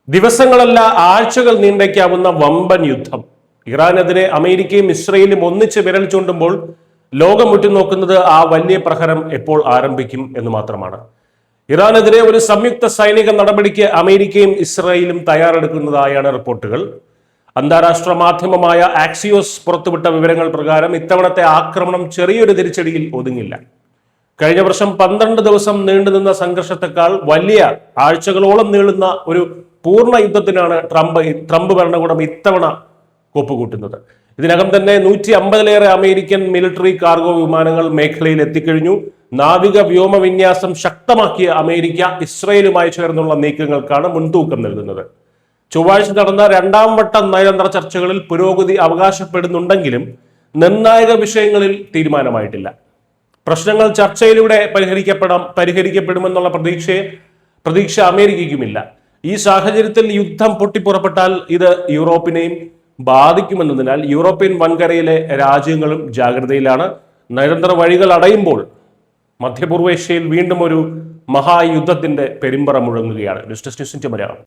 ദിവസങ്ങളല്ല ആഴ്ചകൾ നീണ്ടേക്കാവുന്ന വമ്പൻ യുദ്ധം. ഇറാനെതിരെ അമേരിക്കയും ഇസ്രയേലും ഒന്നിച്ച് വിരൽ ചൂണ്ടുമ്പോൾ ലോകം ഉറ്റുനോക്കുന്നത് ആ വലിയ പ്രഹരം എപ്പോൾ ആരംഭിക്കും എന്ന് മാത്രമാണ്. ഇറാനെതിരെ ഒരു സംയുക്ത സൈനിക നടപടിക്ക് അമേരിക്കയും ഇസ്രയേലും തയ്യാറെടുക്കുന്നതായാണ് റിപ്പോർട്ടുകൾ. അന്താരാഷ്ട്ര മാധ്യമമായ ആക്സിയോസ് പുറത്തുവിട്ട വിവരങ്ങൾ പ്രകാരം ഇത്തവണത്തെ ആക്രമണം ചെറിയൊരു തിരിച്ചടിയിൽ ഒതുങ്ങില്ല. കഴിഞ്ഞ വർഷം 12 ദിവസം നീണ്ടുനിന്ന സംഘർഷത്തെക്കാൾ വലിയ ആഴ്ചകളോളം നീളുന്ന ഒരു പൂർണ്ണ യുദ്ധത്തിനാണ് ട്രംപ് ഭരണകൂടം ഇത്തവണ ഒപ്പുകൂട്ടുന്നത്. ഇതിനകം തന്നെ 150-ലേറെ അമേരിക്കൻ മിലിറ്ററി കാർഗോ വിമാനങ്ങൾ മേഖലയിൽ എത്തിക്കഴിഞ്ഞു. നാവിക വ്യോമ വിന്യാസം ശക്തമാക്കിയ അമേരിക്ക ഇസ്രയേലുമായി ചേർന്നുള്ള നീക്കങ്ങൾക്കാണ് മുൻതൂക്കം നൽകുന്നത്. ചൊവ്വാഴ്ച നടന്ന 2ാം വട്ട നയതന്ത്ര ചർച്ചകളിൽ പുരോഗതി അവകാശപ്പെടുന്നുണ്ടെങ്കിലും നിർണായക വിഷയങ്ങളിൽ തീരുമാനമായിട്ടില്ല. പ്രശ്നങ്ങൾ ചർച്ചയിലൂടെ പരിഹരിക്കപ്പെടുമെന്നുള്ള പ്രതീക്ഷ അമേരിക്കയ്ക്കുമില്ല. ഈ സാഹചര്യത്തിൽ യുദ്ധം പൊട്ടിപ്പുറപ്പെട്ടാൽ ഇത് യൂറോപ്പിനെയും ബാധിക്കുമെന്നതിനാൽ യൂറോപ്യൻ വൻകരയിലെ രാജ്യങ്ങളും ജാഗ്രതയിലാണ്. നയതന്ത്ര വഴികൾ അടയുമ്പോൾ മധ്യപൂർവേഷ്യയിൽ വീണ്ടും ഒരു മഹായുദ്ധത്തിന്റെ പെരുമ്പറ മുഴങ്ങുകയാണ്. ന്യൂസ് ഡെസ്ക് ന്യൂസിന്റെ മലയാളം.